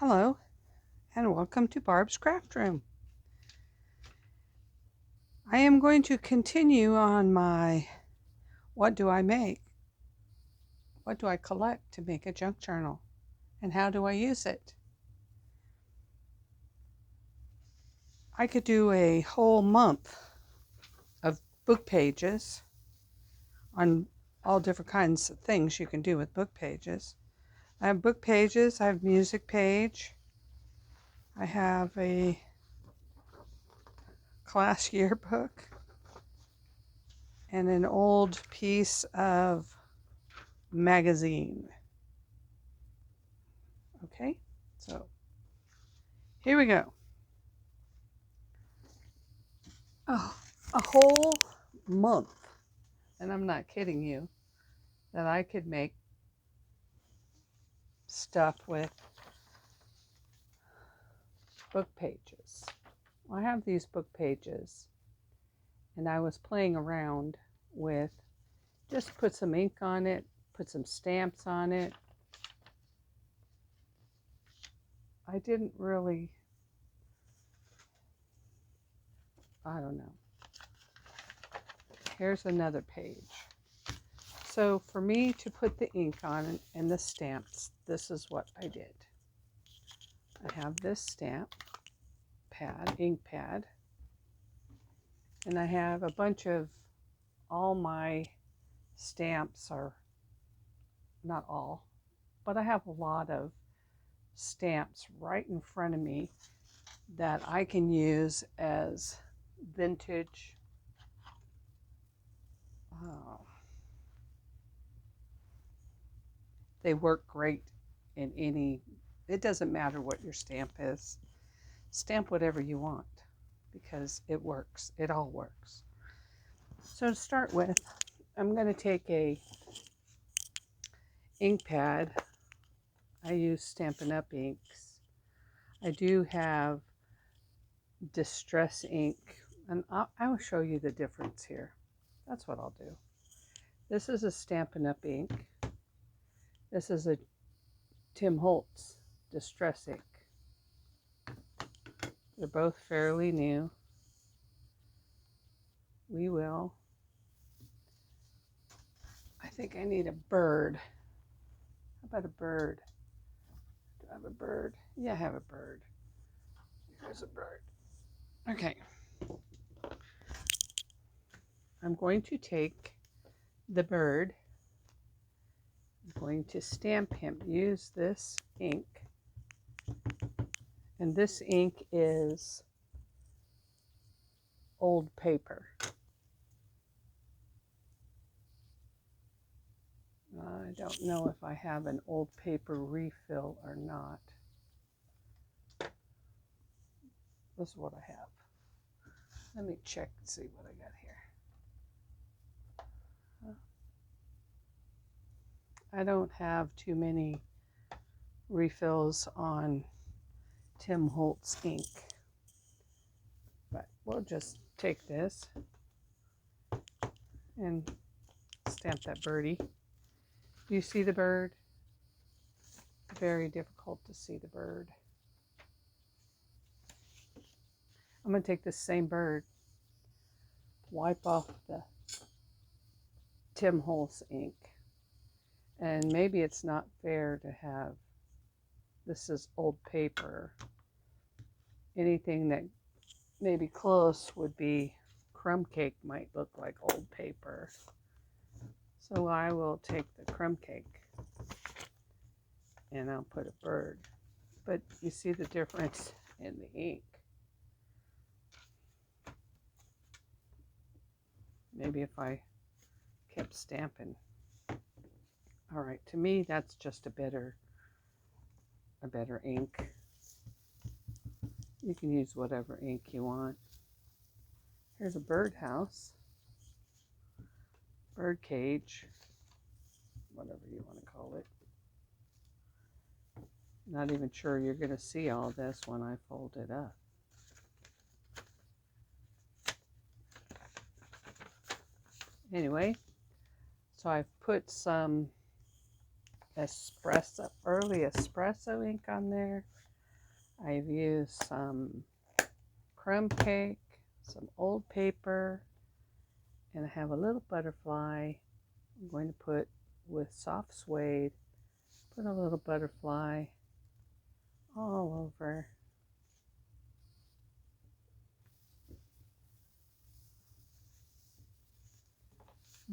Hello, and welcome to Barb's Craft Room. I am going to continue on my what do I make? What do I collect to make a junk journal? And how do I use it? I could do a whole month of book pages on all different kinds of things you can do with book pages. I have book pages, I have music page, I have a class yearbook, and an old piece of magazine. Okay, so here we go. Oh, a whole month, and I'm not kidding you, that I could make stuff with book pages. I have these book pages, and I was playing around with just put some ink on it, put some stamps on it. I didn't really, I don't know. Here's another page. So for me to put the ink on and the stamps, this is what I did. I have this stamp pad, ink pad, and I have a bunch of, all my stamps are, not all, but I have a lot of stamps right in front of me that I can use as vintage they work great in any, it doesn't matter what your stamp is. Stamp whatever you want because it works. It all works. So to start with, I'm going to take a ink pad. I use Stampin' Up! Inks. I do have Distress ink, and I will show you the difference here. That's what I'll do. This is a Stampin' Up! Ink. This is a Tim Holtz Distress ink. They're both fairly new. We will. I think I need a bird. How about a bird? Do I have a bird? Yeah, I have a bird. Here's a bird. Okay. I'm going to take the bird. I'm going to stamp him. Use this ink. And this ink is old paper. I don't know if I have an old paper refill or not. This is what I have. Let me check and see what I got here. I don't have too many refills on Tim Holtz ink, but we'll just take this and stamp that birdie. Do you see the bird? Very difficult to see the bird. I'm going to take this same bird, wipe off the Tim Holtz ink, and maybe it's not fair to have, this is old paper. Anything that maybe close would be, crumb cake might look like old paper. So I will take the crumb cake and I'll put a bird. But you see the difference in the ink. Maybe if I kept stamping. All right, to me that's just a better ink. You can use whatever ink you want. Here's a birdhouse, bird cage, whatever you want to call it. Not even sure you're going to see all this when I fold it up. Anyway, so I've put some early espresso ink on there. I've used some crumb cake, some old paper, and I have a little butterfly I'm going to put with soft suede. Put a little butterfly all over.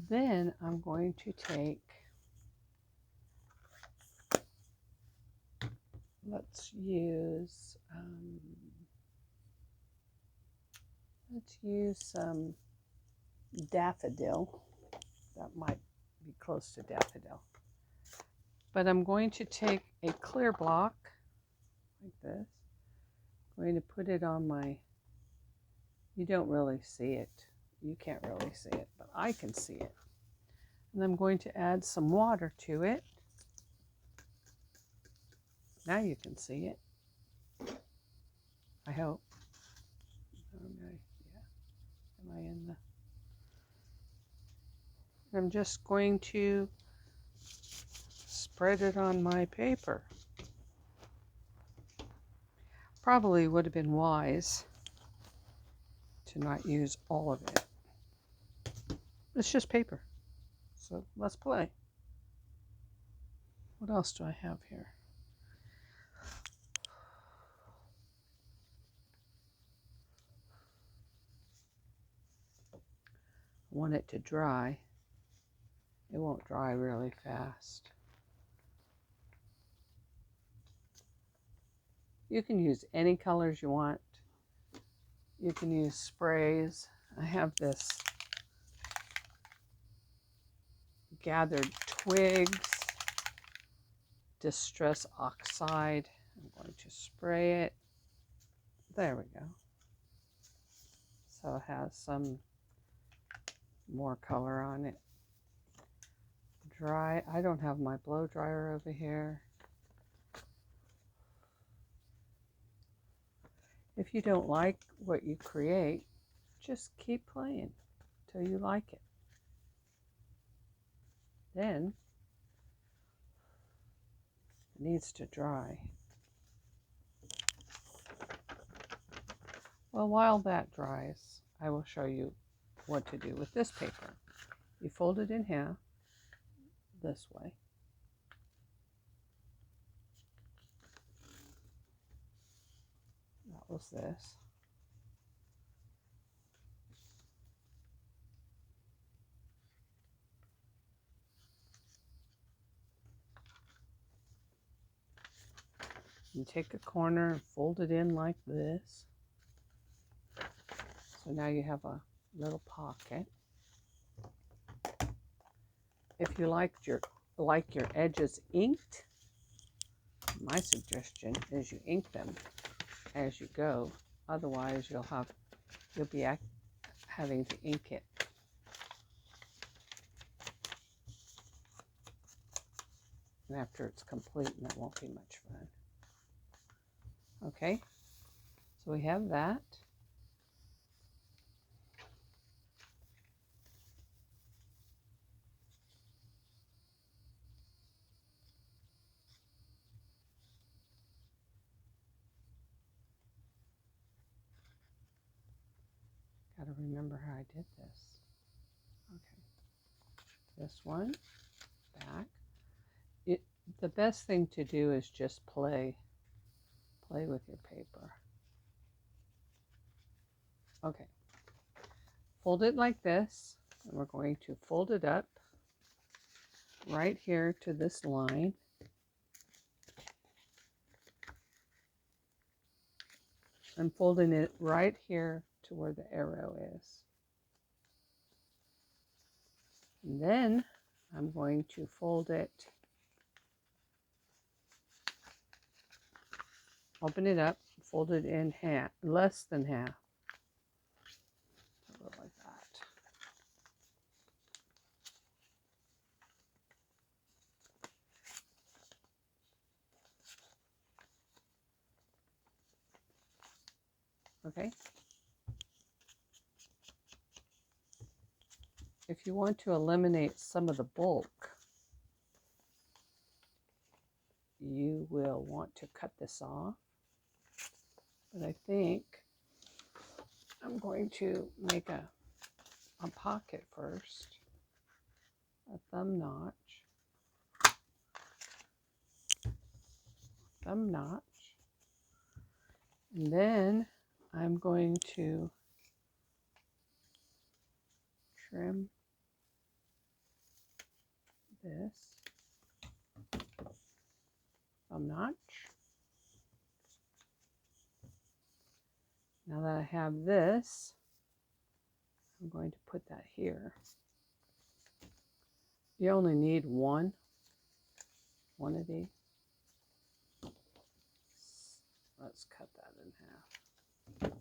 Then I'm going to take, let's use some daffodil. That might be close to daffodil. But I'm going to take a clear block like this. I'm going to put it on my, you don't really see it. You can't really see it, but I can see it. And I'm going to add some water to it. Now you can see it. I hope. Okay, yeah. Am I in the? I'm just going to spread it on my paper. Probably would have been wise to not use all of it. It's just paper. So let's play. What else do I have here? I want it to dry. It won't dry really fast. You can use any colors you want. You can use sprays. I have this gathered twigs, distress oxide. I'm going to spray it. There we go. So it has some more color on it. Dry. I don't have my blow dryer over here. If you don't like what you create, just keep playing till you like it. Then it needs to dry. Well, while that dries, I will show you what to do with this paper. You fold it in half this way. That was this. You take a corner and fold it in like this. So now you have a little pocket. If you like your edges inked, my suggestion is you ink them as you go. Otherwise, you'll be having to ink it. And after it's complete, and that won't be much fun. Okay, so we have that. Got to remember how I did this. Okay, this one back. The best thing to do is just play with your paper. Okay, fold it like this, and we're going to fold it up right here to this line. I'm folding it right here to where the arrow is. And then I'm going to fold it, open it up, fold it in half, less than half. A little like that. Okay. If you want to eliminate some of the bulk, you will want to cut this off. But I think I'm going to make a pocket first, a thumb notch, and then I'm going to trim this thumb notch. Now that I have this, I'm going to put that here. You only need one of these. Let's cut that in half.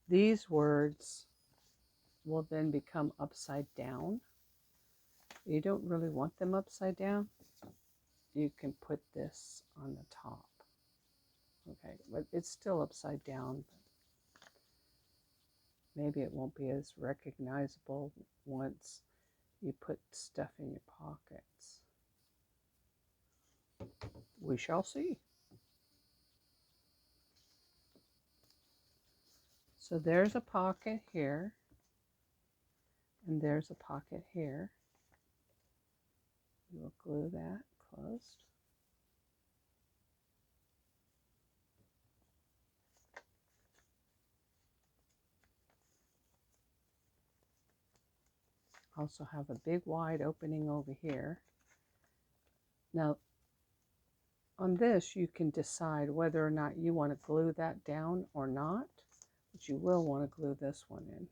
These words will then become upside down. You don't really want them upside down. You can put this on the top. Okay, but it's still upside down. Maybe it won't be as recognizable once you put stuff in your pockets. We shall see. So there's a pocket here, and there's a pocket here. We will glue that closed. Also have a big wide opening over here. Now, on this, you can decide whether or not you want to glue that down or not, but you will want to glue this one in.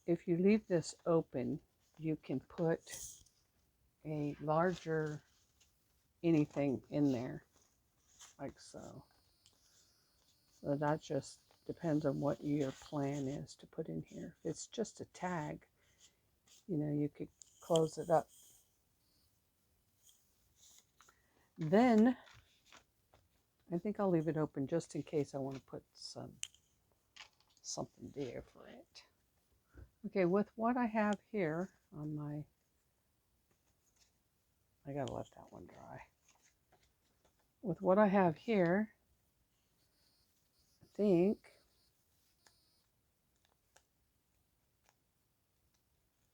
If you leave this open, you can put a larger anything in there, like so. So that just depends on what your plan is to put in here. If it's just a tag, you know, you could close it up. Then I think I'll leave it open just in case I want to put something different. Okay, with what I have here on my, I gotta let that one dry. With what I have here, I think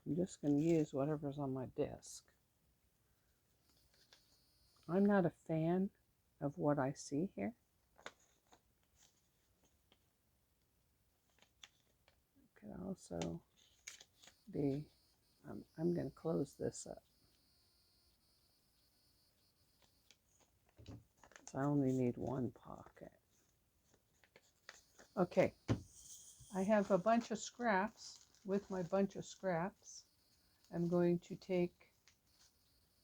I'm just going to use whatever's on my desk. I'm not a fan of what I see here. It could also be, I'm going to close this up. So I only need one pocket. Okay, I have a bunch of scraps. With my bunch of scraps, I'm going to take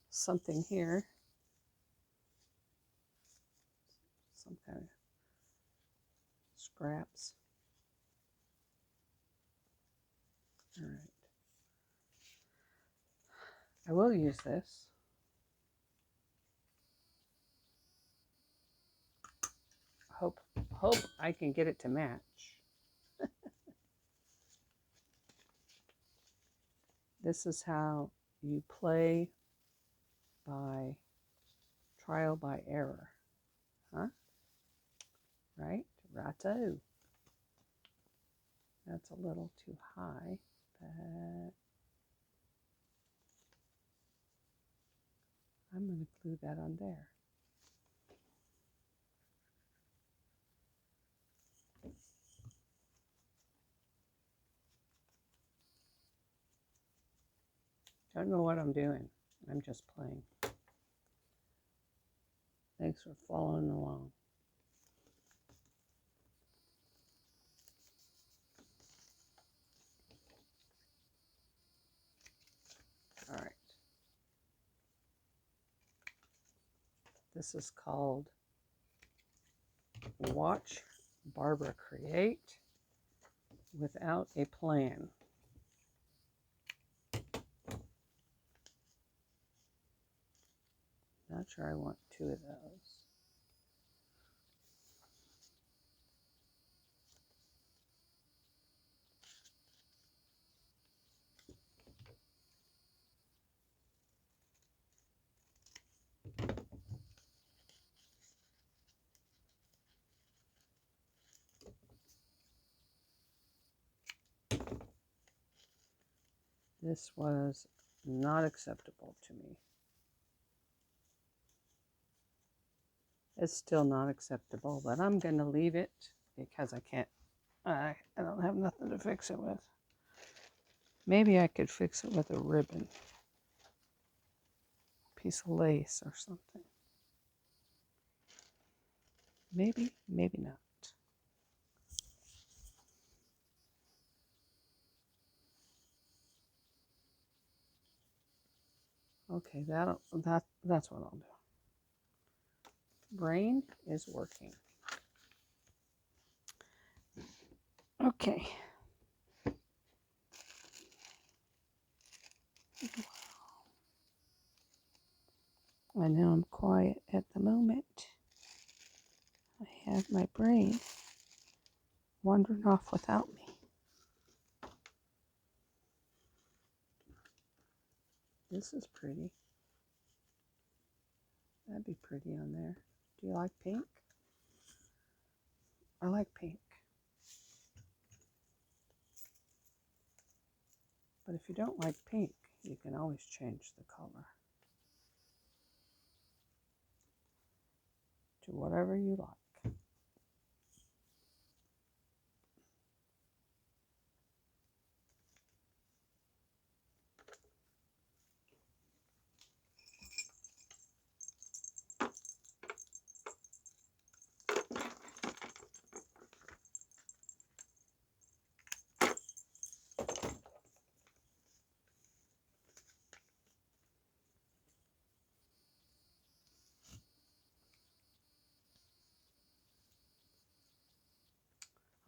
something here, some kind of scraps. All right. I will use this. Hope I can get it to match. This is how you play by trial by error. Huh? Right? Righto. That's a little too high, but I'm going to glue that on there. Don't know what I'm doing. I'm just playing. Thanks for following along. All right. This is called Watch Barbara Create Without a Plan. Not sure I want two of those. This was not acceptable to me. It's still not acceptable, but I'm going to leave it because I don't have nothing to fix it with. Maybe I could fix it with a ribbon, piece of lace or something. Maybe, maybe not. Okay, that's what I'll do. Brain is working. Okay. I know I'm quiet at the moment. I have my brain wandering off without me. This is pretty. That'd be pretty on there. Do you like pink? I like pink. But if you don't like pink, you can always change the color to whatever you like.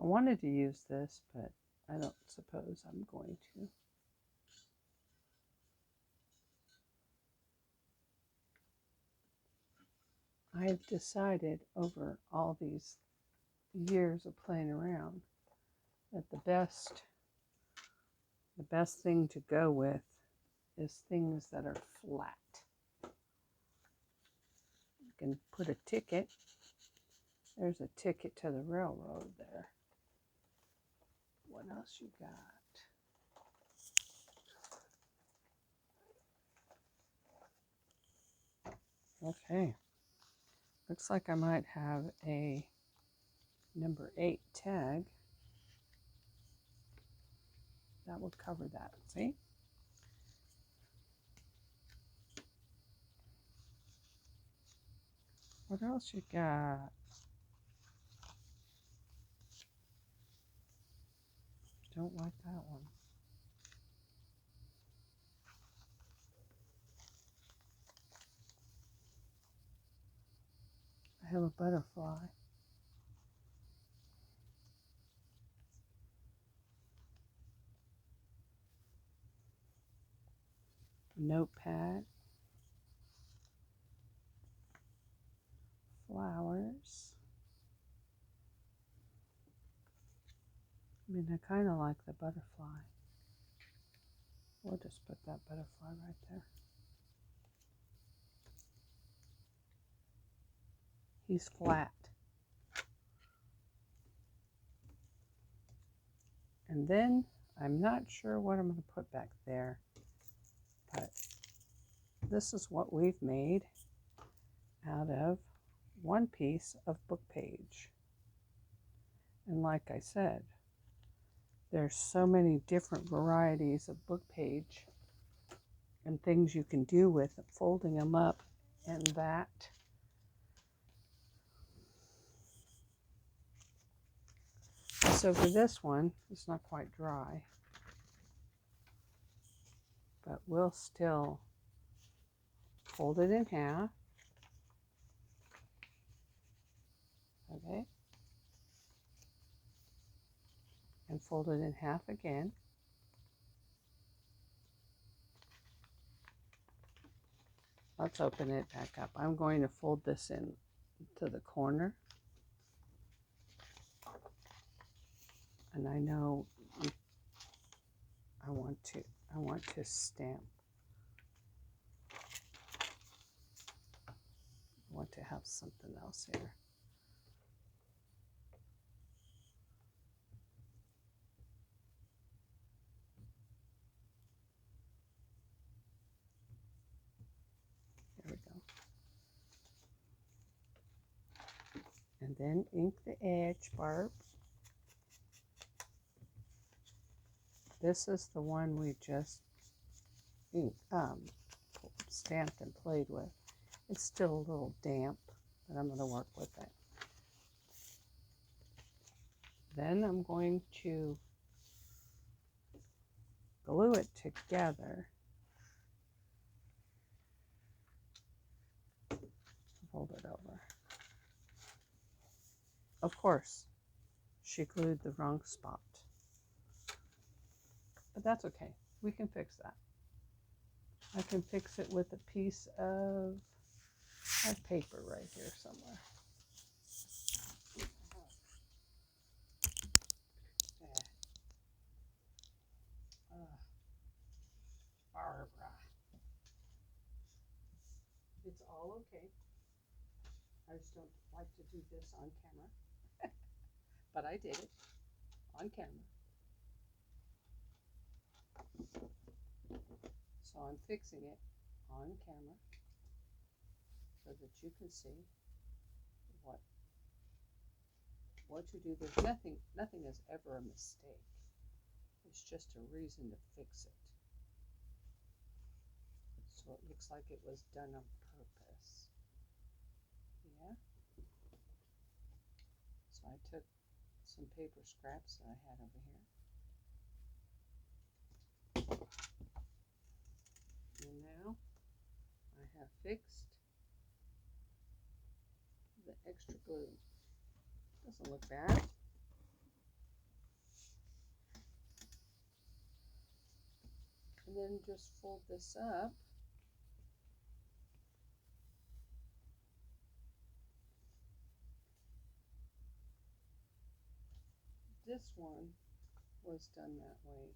I wanted to use this, but I don't suppose I'm going to. I've decided over all these years of playing around that the best thing to go with is things that are flat. You can put a ticket. There's a ticket to the railroad there. What else you got? Okay. Looks like I might have a number 8 tag. That would cover that. See? What else you got? Don't like that one. I have a butterfly. Notepad. Flowers. I mean, I kind of like the butterfly. We'll just put that butterfly right there. He's flat. And then I'm not sure what I'm going to put back there, but this is what we've made out of one piece of book page. And like I said, there's so many different varieties of book page and things you can do with it, folding them up and that. So for this one, it's not quite dry, but we'll still fold it in half. Okay. And fold it in half again. Let's open it back up. I'm going to fold this in to the corner. And I know I want to stamp. I want to have something else here. And then ink the edge, Barb. This is the one we just stamped and played with. It's still a little damp, but I'm going to work with it. Then I'm going to glue it together. Fold it over. Of course, she glued the wrong spot. But that's okay. We can fix that. I can fix it with a piece of paper right here somewhere. Barbara. It's all okay. I just don't like to do this on camera. But I did it on camera. So I'm fixing it on camera so that you can see what you do. There's nothing is ever a mistake. It's just a reason to fix it. So it looks like it was done on purpose. Yeah. So I took some paper scraps that I had over here. And now I have fixed the extra glue. Doesn't look bad. And then just fold this up. This one was done that way.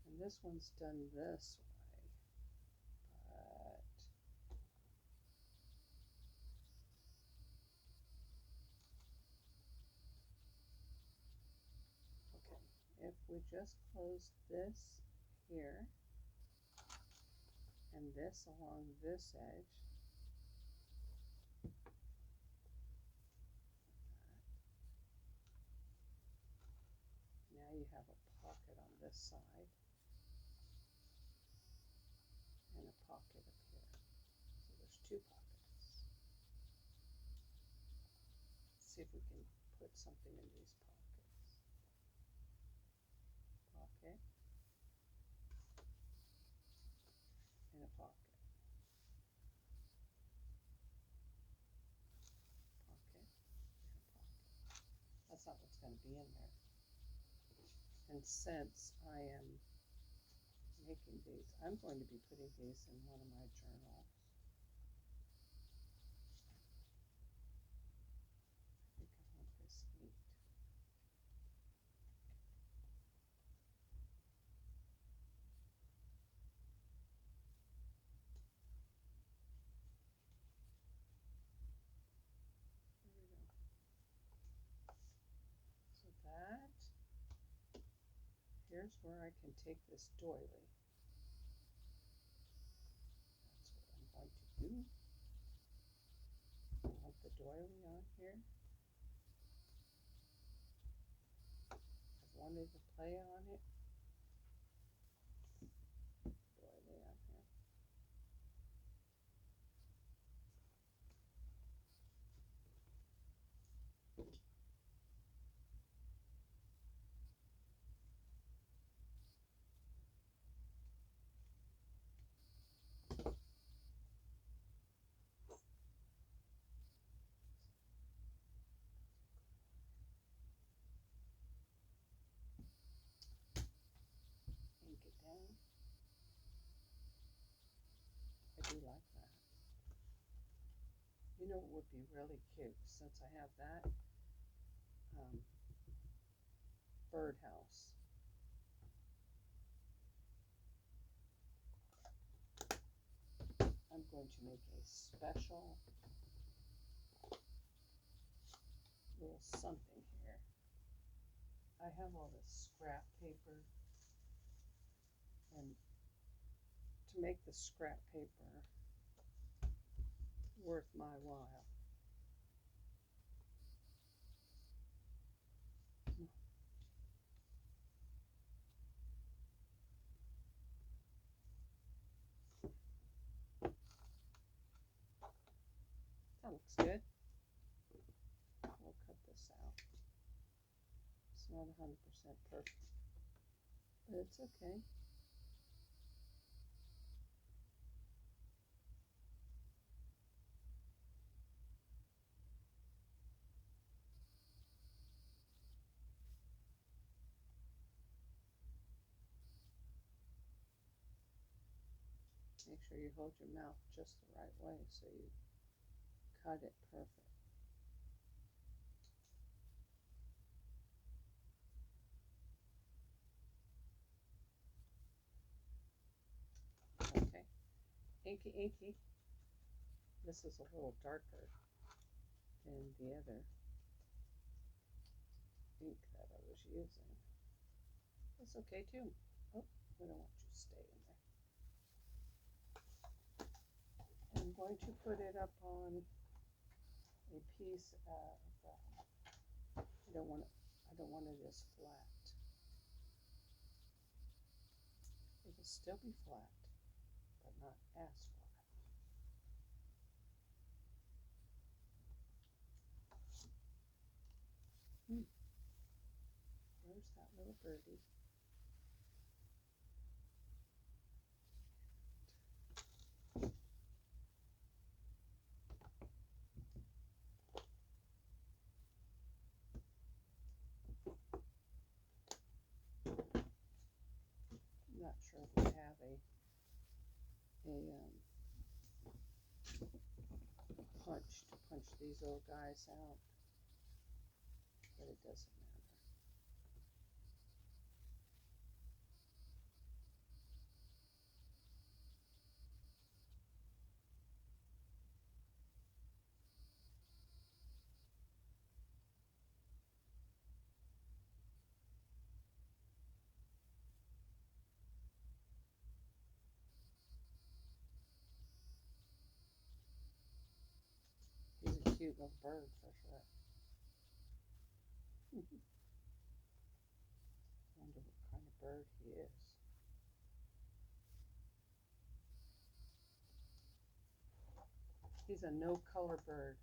And this one's done this way. But okay, if we just close this here and this along this edge, now you have a pocket on this side and a pocket up here. So there's two pockets. Let's see if we can put something in these pockets. Pocket and a pocket. Pocket and a pocket. That's not what's going to be in there. And since I am making these, I'm going to be putting these in one of my journals. I think I want this neat. There we go. So that, here's where I can take this doily. That's what I'm going to do. I want the doily on here. I've wanted to play on it. Doily on here. Ink it down. I do like that. You know what would be really cute, since I have that birdhouse. I'm going to make a special little something here. I have all this scrap paper, and to make the scrap paper, worth my while. That looks good. We'll cut this out. It's not 100% perfect, but it's okay. Make sure you hold your mouth just the right way so you cut it perfect. Okay, inky inky. This is a little darker than the other ink that I was using. That's okay too. Oh, we don't want you to stay in there. I'm going to put it up on a piece of, I don't want it as flat. It'll still be flat, but not as flat. There's that little birdie. I'm not sure if we have a punch to punch these little guys out, but it doesn't matter. He's a cute little bird for sure. Wonder what kind of bird he is. He's a no color bird.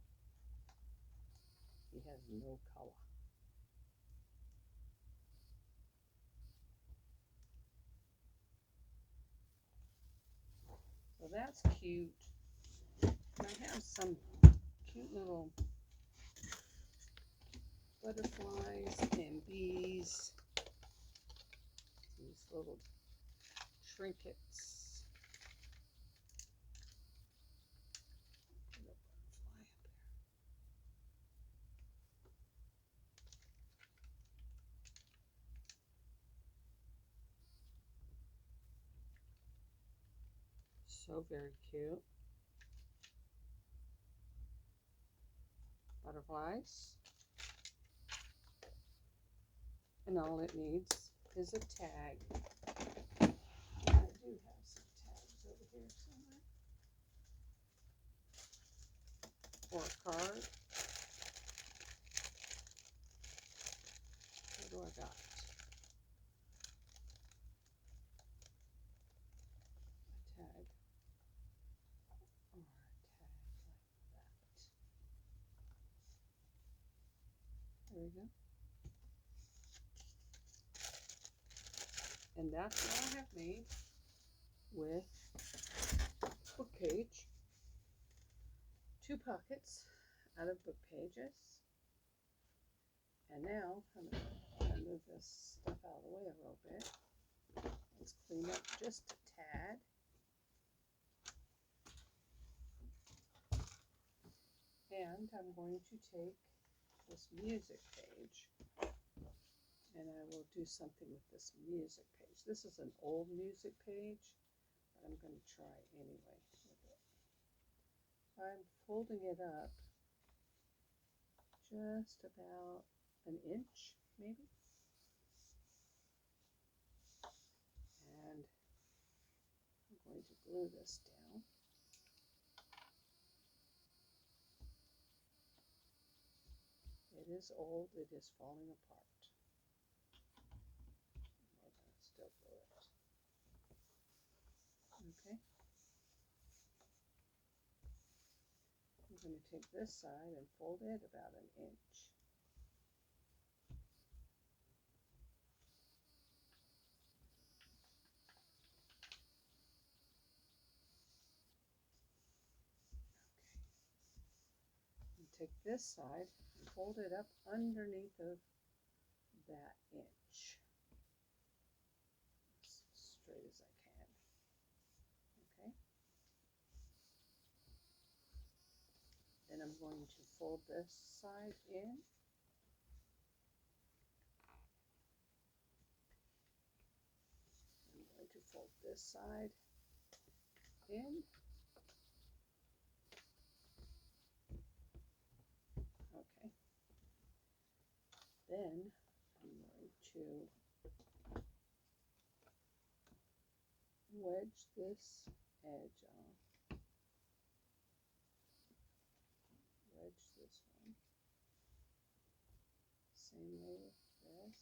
He has no color. So that's cute. I have some cute little butterflies and bees. These little trinkets. Put a butterfly up there. So very cute. Butterflies. And all it needs is a tag. I do have some tags over here somewhere. Or a card. What do I got? A tag. Or a tag like that. There we go. And that's what I have made with book page. 2 pockets out of book pages. And now I'm going to move this stuff out of the way a little bit. Let's clean up just a tad. And I'm going to take this music page and I will do something with this music page. This is an old music page, but I'm going to try anyway with it. I'm folding it up just about an inch, maybe. And I'm going to glue this down. is old. It is falling apart. We're going to still glue it. Okay. I'm going to take this side and fold it about an inch. Take this side and fold it up underneath of that inch, as straight as I can. Okay. Then I'm going to fold this side in. I'm going to fold this side in. Okay. Then I'm going to wedge this edge off. Wedge this one. Same way with this.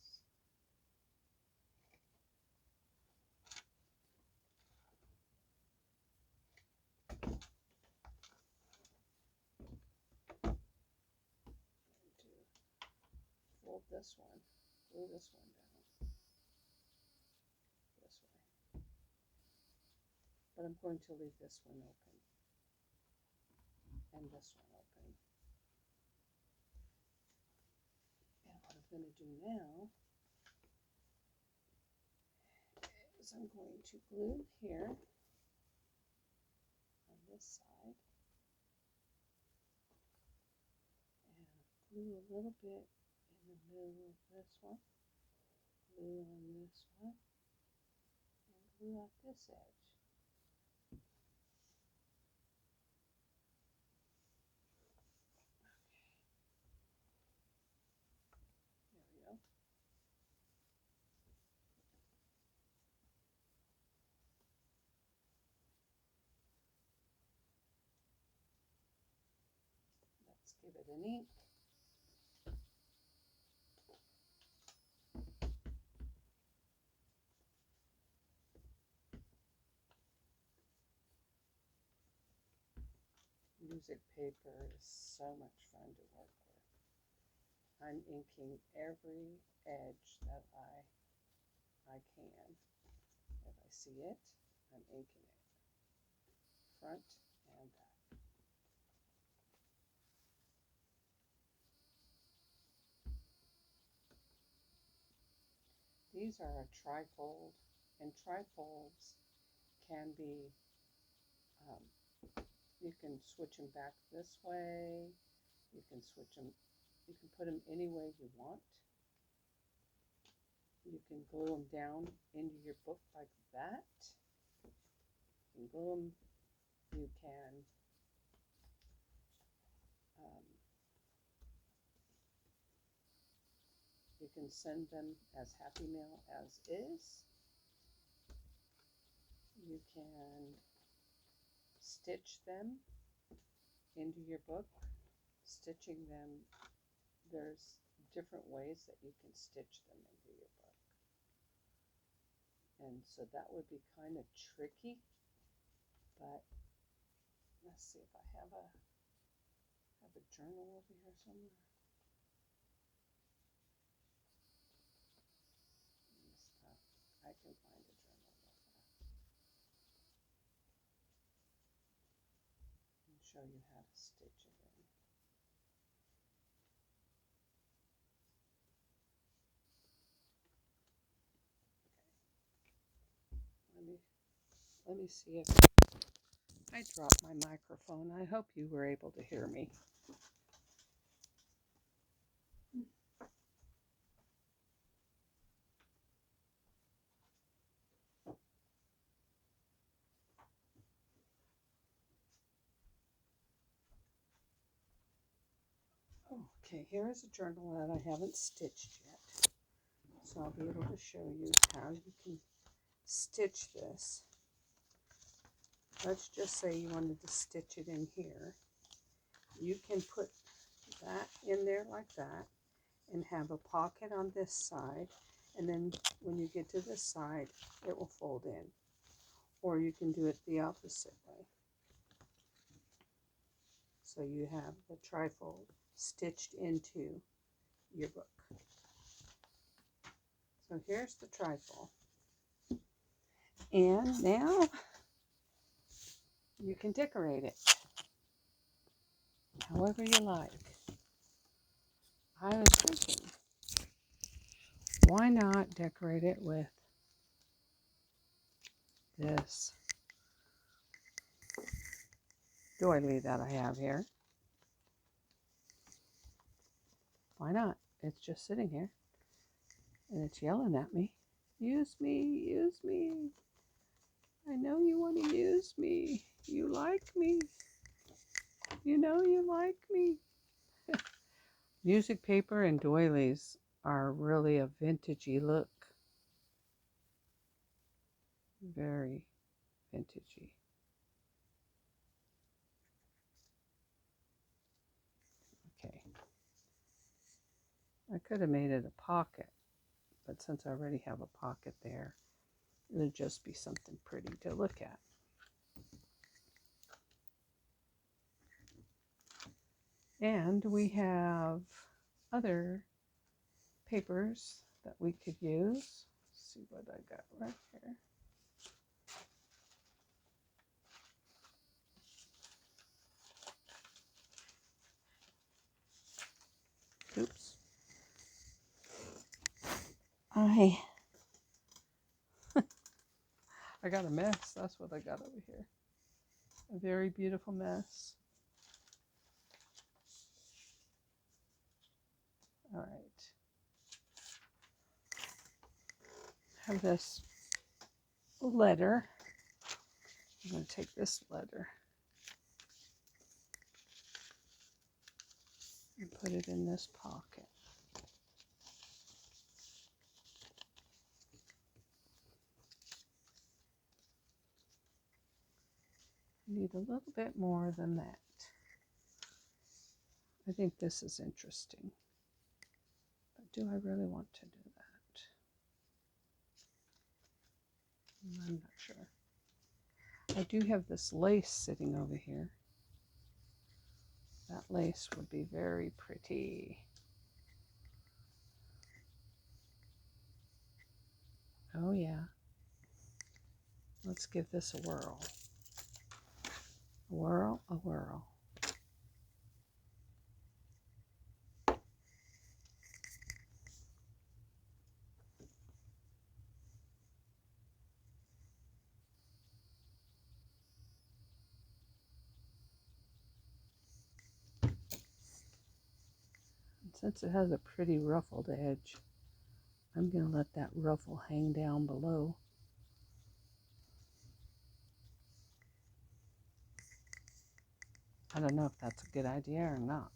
Fold this one, glue this one down this way. But I'm going to leave this one open and this one open. And what I'm going to do now is I'm going to glue here on this side and glue a little bit in the middle of this one, glue on this one, and glue out this edge. There we go. Let's give it an ink. Music paper is so much fun to work with. I'm inking every edge that I can. If I see it, I'm inking it, front and back. These are a trifold, and trifolds can be, you can switch them back this way, you can switch them, you can put them any way you want. You can glue them down into your book like that. You can glue them, you can send them as Happy Mail as is. You can stitch them into your book. Stitching them, there's different ways that you can stitch them into your book. And so that would be kind of tricky, but let's see if I have a journal over here somewhere. I can find a journal real fast and show you how to stitch it in. Okay. Let me see if I dropped my microphone. I hope you were able to hear me. Okay, here is a journal that I haven't stitched yet. So I'll be able to show you how you can stitch this. Let's just say you wanted to stitch it in here. You can put that in there like that. and have a pocket on this side, and then when you get to this side, it will fold in. Or you can do it the opposite way. So you have the trifold stitched into your book. So here's the trifold. And now you can decorate it however you like. I was thinking, why not decorate it with this doily that I have here? Why not? It's just sitting here and it's yelling at me. Use me, use me. I know you want to use me. You like me. You know you like me. Music paper and doilies are really a vintagey look. Very vintagey. Okay. I could have made it a pocket, but since I already have a pocket there, it'll just be something pretty to look at. And we have other papers that we could use. Let's see what I got right here. Oops. I got a mess. That's what I got over here. A very beautiful mess. All right. I have this letter. I'm going to take this letter and put it in this pocket. I need a little bit more than that. I think this is interesting. But do I really want to do that? I'm not sure. I do have this lace sitting over here. That lace would be very pretty. Oh yeah. Let's give this a whirl. A whirl, a whirl. And since it has a pretty ruffled edge, I'm going to let that ruffle hang down below. I don't know if that's a good idea or not.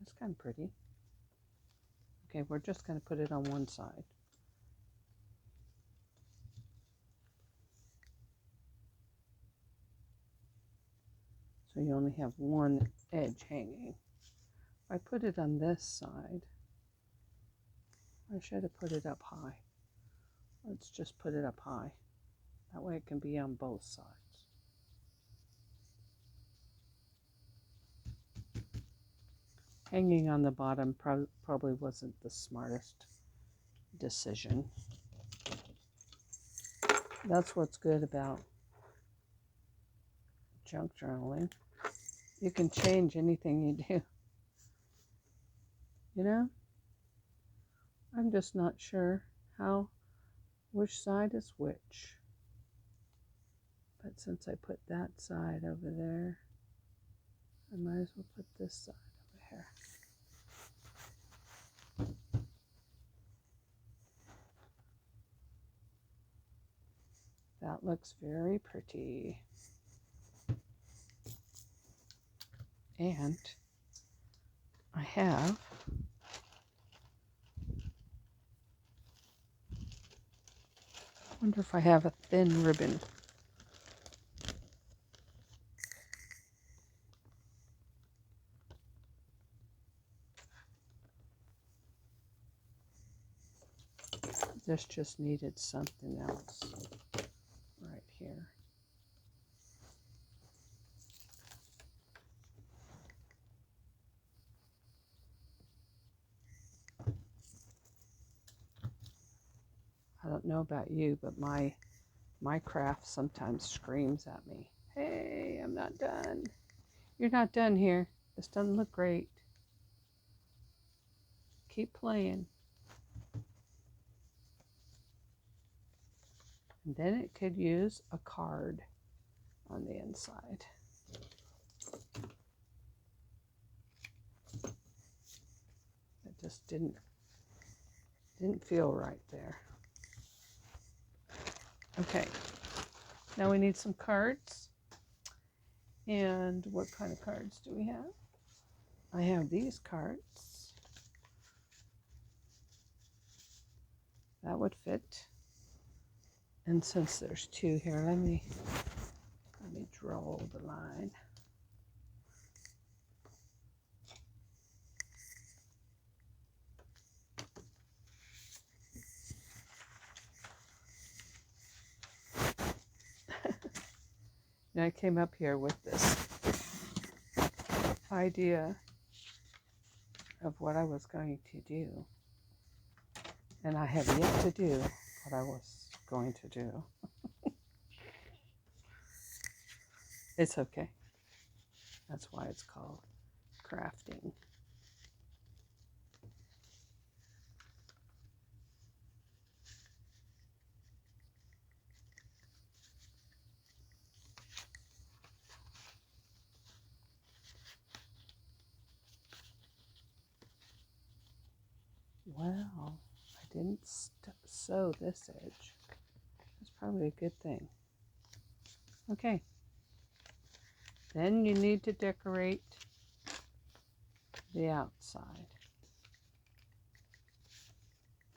That's kind of pretty. Okay, we're just going to put it on one side. So you only have one edge hanging. If I put it on this side, I should have put it up high. Let's just put it up high. That way it can be on both sides. Hanging on the bottom probably wasn't the smartest decision. That's what's good about junk journaling. You can change anything you do. You know? I'm just not sure which side is which. But since I put that side over there, I might as well put this side over here. That looks very pretty. And I have wonder if I have a thin ribbon. This just needed something else right here. I don't know about you, but my craft sometimes screams at me. Hey, I'm not done. You're not done here. This doesn't look great. Keep playing. And then it could use a card on the inside. It just didn't feel right there. Okay, now we need some cards. And what kind of cards do we have? I have these cards. That would fit. And since there's two here, let me draw the line. And I came up here with this idea of what I was going to do. And I have yet to do what I was going to do. It's okay. That's why it's called crafting. Well, I didn't sew this edge. That's probably a good thing. Okay. Then you need to decorate the outside.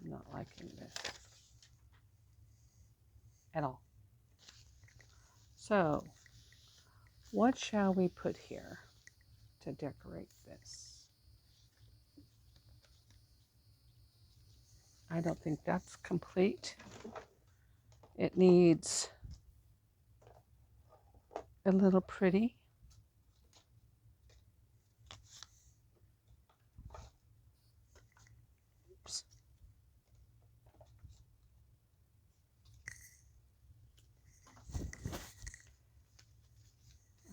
I'm not liking this at all. So, what shall we put here to decorate this? I don't think that's complete. It needs a little pretty. Oops.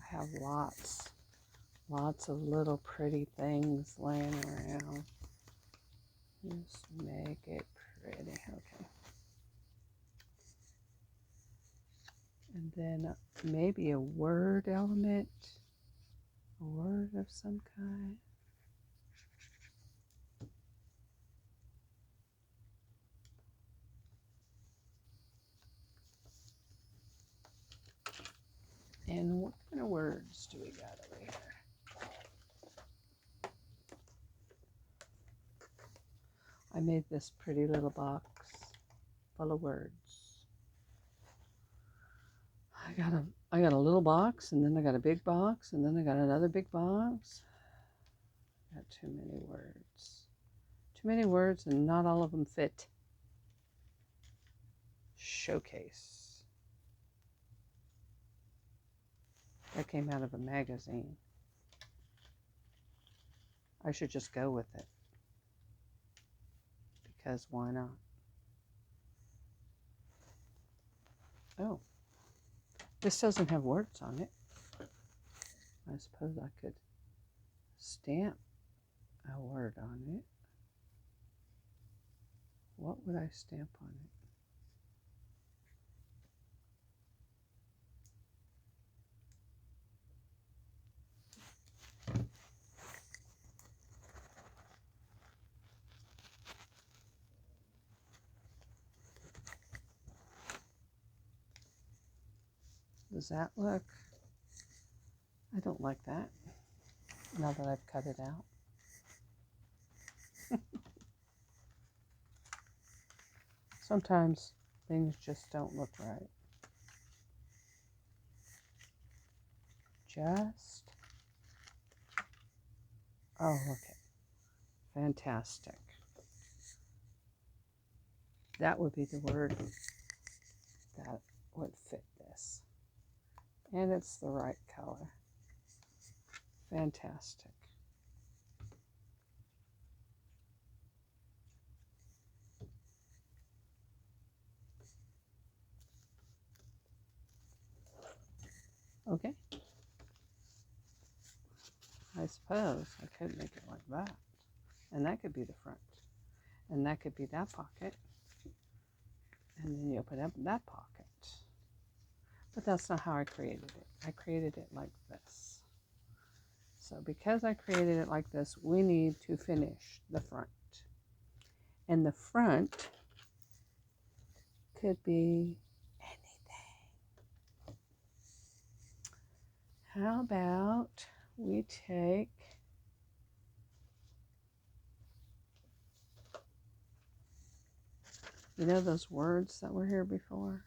I have lots of little pretty things laying around. Just make it pretty. Okay. And then maybe a word element, a word of some kind. And what kind of words do we got over here? I made this pretty little box full of words. I got a little box, and then I got a big box, and then I got another big box. Got too many words. Too many words, and not all of them fit. Showcase. That came out of a magazine. I should just go with it. Because why not? Oh. This doesn't have words on it. I suppose I could stamp a word on it. What would I stamp on it? Does that look? I don't like that, now that I've cut it out. Sometimes things just don't look right. Oh, okay. Fantastic. That would be the word that would fit this. And it's the right color. Fantastic. Okay. I suppose I could make it like that. And that could be the front. And that could be that pocket. And then you open up that pocket. But that's not how I created it. I created it like this. So because I created it like this, we need to finish the front. And the front could be anything. How about we take those words that were here before?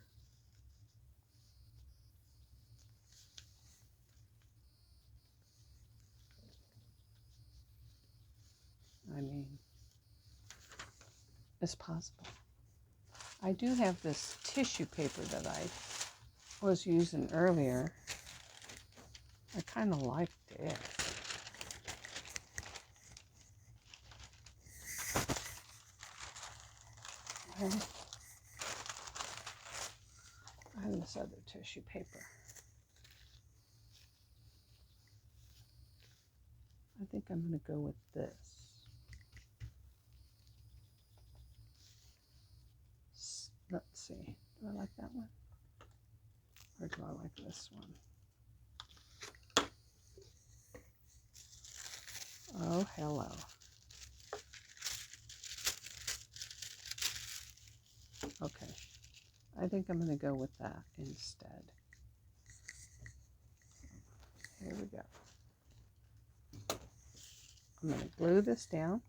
I mean, it's possible. I do have this tissue paper that I was using earlier. I kind of liked it. Okay. I have this other tissue paper. I think I'm going to go with this. Let's see. Do I like that one? Or do I like this one? Oh, hello. Okay. I think I'm going to go with that instead. Here we go. I'm going to glue this down.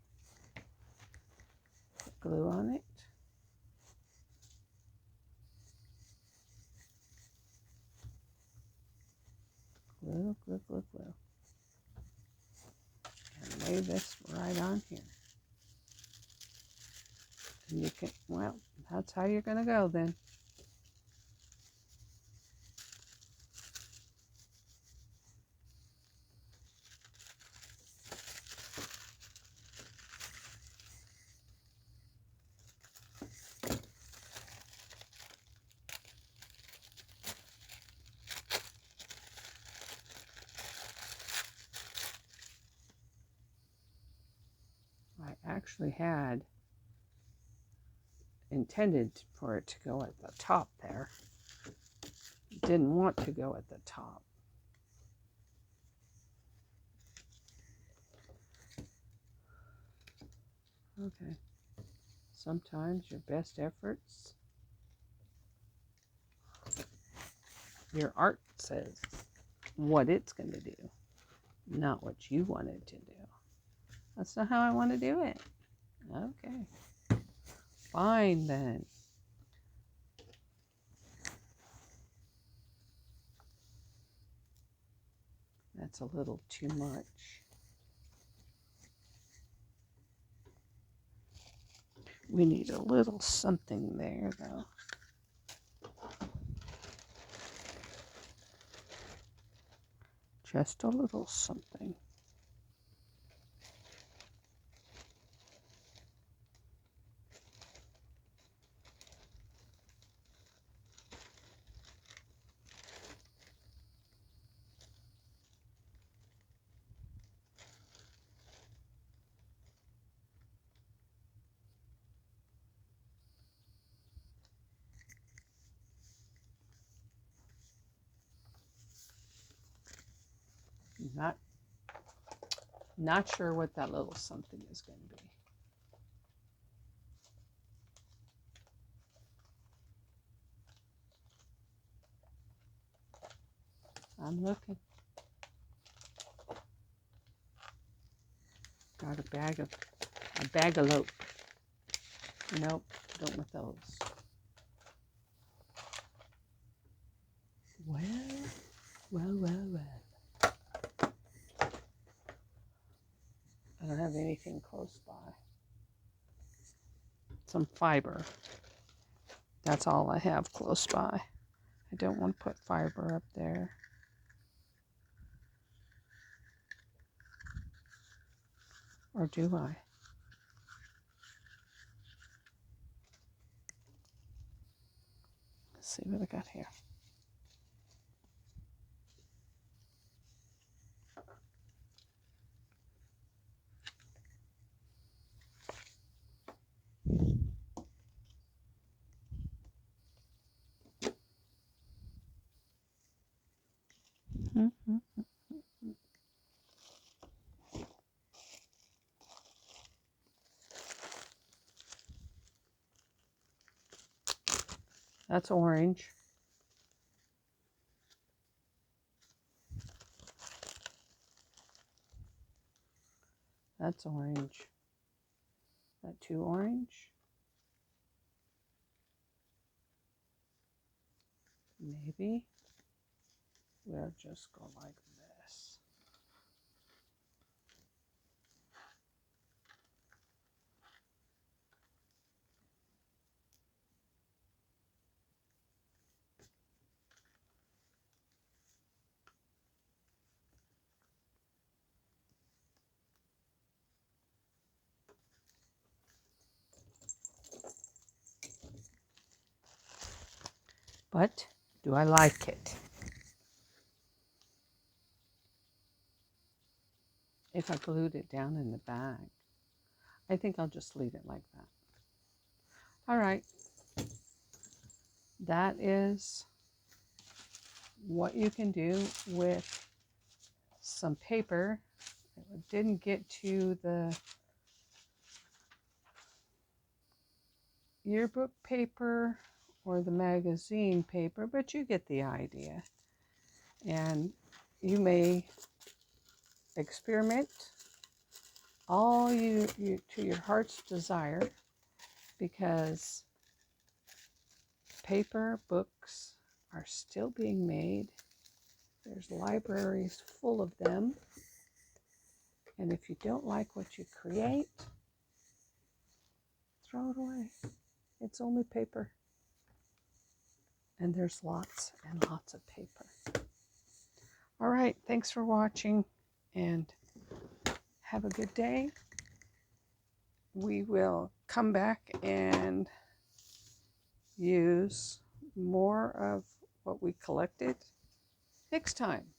Put glue on it. Glue, glue, glue, glue. And lay this right on here. And you can, well, that's how you're going to go then. I actually had intended for it to go at the top there. Didn't want to go at the top. Okay. Sometimes your best efforts, your art says what it's going to do, not what you want it to do. That's not how I want to do it. Okay. Fine then. That's a little too much. We need a little something there though. Just a little something. Not sure what that little something is going to be. I'm looking. Got a bag of loaf. Nope, don't want those. Well. I don't have anything close by. Some fiber. That's all I have close by. I don't want to put fiber up there. Or do I? Let's see what I got here. That's orange. That's orange. Is that too orange? Maybe. We'll just go like this. But do I like it? If I glued it down in the bag, I think I'll just leave it like that. All right. That is what you can do with some paper. I didn't get to the yearbook paper or the magazine paper, but you get the idea. And you may experiment all you to your heart's desire, because paper books are still being made. There's libraries full of them. And if you don't like what you create, throw it away. It's only paper. And there's lots and lots of paper. All right, thanks for watching, and have a good day. We will come back and use more of what we collected next time.